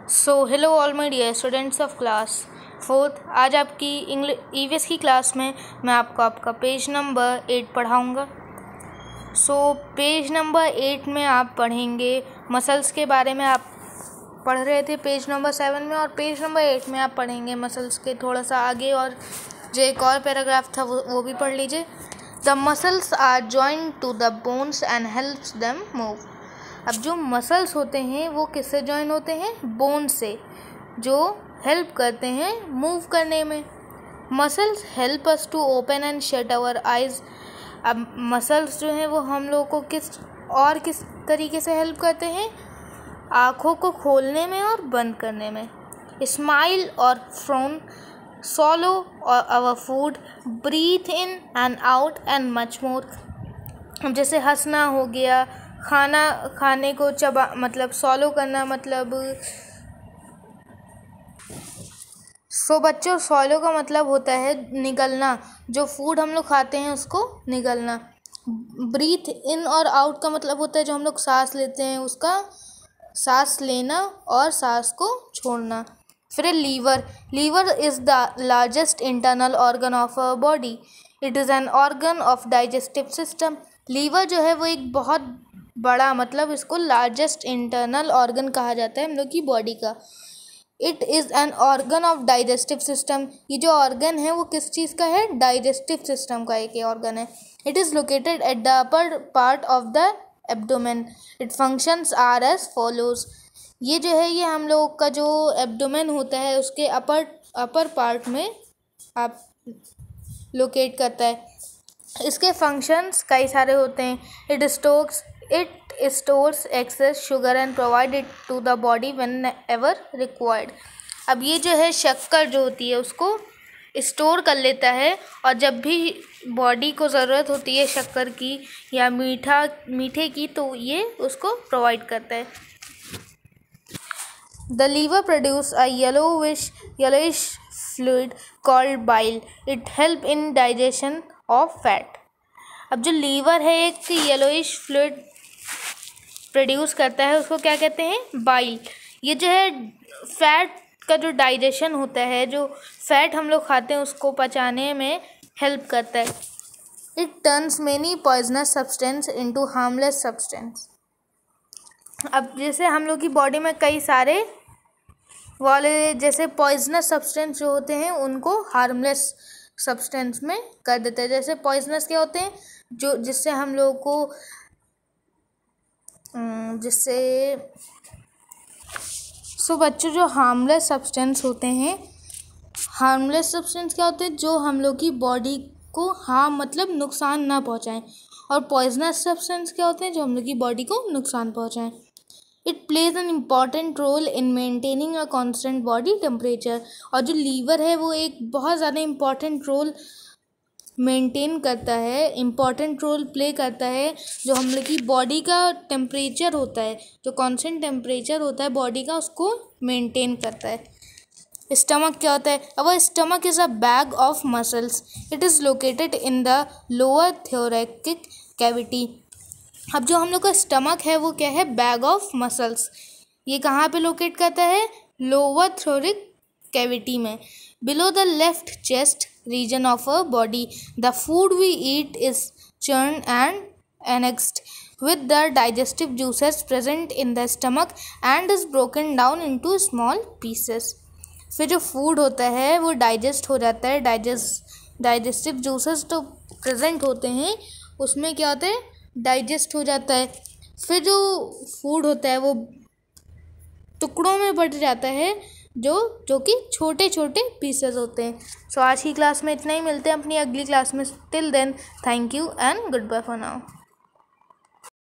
So hello all my dear students of class fourth. आज आपकी EVS की class में मैं आपको आपका पेज नंबर 8 पढ़ाऊँगा। पेज नंबर 8 में आप पढ़ेंगे मसल्स के बारे में। आप पढ़ रहे थे पेज नंबर 7 में, और पेज नंबर 8 में आप पढ़ेंगे मसल्स के थोड़ा सा आगे, और जो एक और पैराग्राफ था वो भी पढ़ लीजिए। The muscles are joint to the bones and helps them move. अब जो मसल्स होते हैं वो किससे जॉइन होते हैं? बोन से, जो हेल्प करते हैं मूव करने में। Muscles help us to open and shut our eyes. अब मसल्स जो हैं वो हम लोगों को किस तरीके से हेल्प करते हैं? आँखों को खोलने में और बंद करने में। स्माइल और prone, swallow our food, breathe in and out and much more। अब जैसे हंसना हो गया, खाने को चबा मतलब सॉलो करना, मतलब बच्चों सॉलो का मतलब होता है निगलना। जो फूड हम लोग खाते हैं उसको निगलना। ब्रीथ इन और आउट का मतलब होता है जो हम लोग सांस लेते हैं उसका सांस लेना और सांस को छोड़ना। फिर liver is the largest internal organ of our body. It is an organ of digestive system. Liver जो है वो एक बहुत बड़ा, मतलब इसको लार्जेस्ट इंटरनल ऑर्गन कहा जाता है हम लोग की बॉडी का। It is an organ of digestive system. ये जो ऑर्गन है वो किस चीज़ का है? डाइजेस्टिव सिस्टम का एक ऑर्गन है। It is located at the upper part of the abdomen. It functions are as follows. ये जो है ये हम लोग का जो एब्डोमेन होता है उसके अपर पार्ट में आप लोकेट करता है। इसके फंक्शंस कई सारे होते हैं। It stores excess sugar and provide it to the body whenever required. अब ये जो है शक्कर जो होती है उसको स्टोर कर लेता है, और जब भी बॉडी को ज़रूरत होती है शक्कर की या मीठे की तो ये उसको प्रोवाइड करता है। The liver produce a yellowish fluid called bile. It help in digestion of fat. अब जो लीवर है एक येलोइश फ्लूइड प्रोड्यूस करता है, उसको क्या कहते हैं? बाइल। ये जो है फैट का जो डाइजेशन होता है, जो फैट हम लोग खाते हैं उसको पचाने में हेल्प करता है। It turns many poisonous substance into harmless substance. अब जैसे हम लोग की बॉडी में कई सारे वाले जैसे पॉइजनस सब्सटेंस जो होते हैं उनको हार्मलेस सब्सटेंस में कर देते हैं। जैसे पॉइजनस क्या होते हैं? जो जिससे हम लोगों को बच्चों जो हार्मलेस सब्सटेंस होते हैं, हार्मलेस सब्सटेंस क्या होते हैं? जो हम लोग की बॉडी को मतलब नुकसान ना पहुंचाएं। और पॉइजनस सब्सटेंस क्या होते हैं? जो हम लोग की बॉडी को नुकसान पहुंचाएं। It plays an important role in maintaining a constant body temperature. और जो लीवर है वो एक बहुत ज़्यादा इम्पॉर्टेंट रोल मेंटेन करता है, इम्पॉर्टेंट रोल प्ले करता है। जो हम लोग की बॉडी का टेम्परेचर होता है, जो कांस्टेंट टेम्परेचर होता है बॉडी का, उसको मेंटेन करता है। स्टमक क्या होता है? अब stomach is a bag of muscles. It is located in the lower thoracic cavity. अब जो हम लोग का स्टमक है वो क्या है? Bag of muscles. ये कहाँ पे लोकेट करता है? लोअर थोरैकिक कैविटी में, below the left chest region of our body. The food we eat is churned and annexed with the digestive juices present in the stomach and is broken down into small pieces. फिर जो food होता है वो digest हो जाता है। Digestive juices तो present होते हैं उसमें, क्या होता है? डाइजेस्ट हो जाता है। फिर जो फूड होता है वो टुकड़ों में बट जाता है, जो कि छोटे छोटे पीसेस होते हैं। आज की क्लास में इतना ही। मिलते हैं अपनी अगली क्लास में। Till then, thank you and goodbye for now.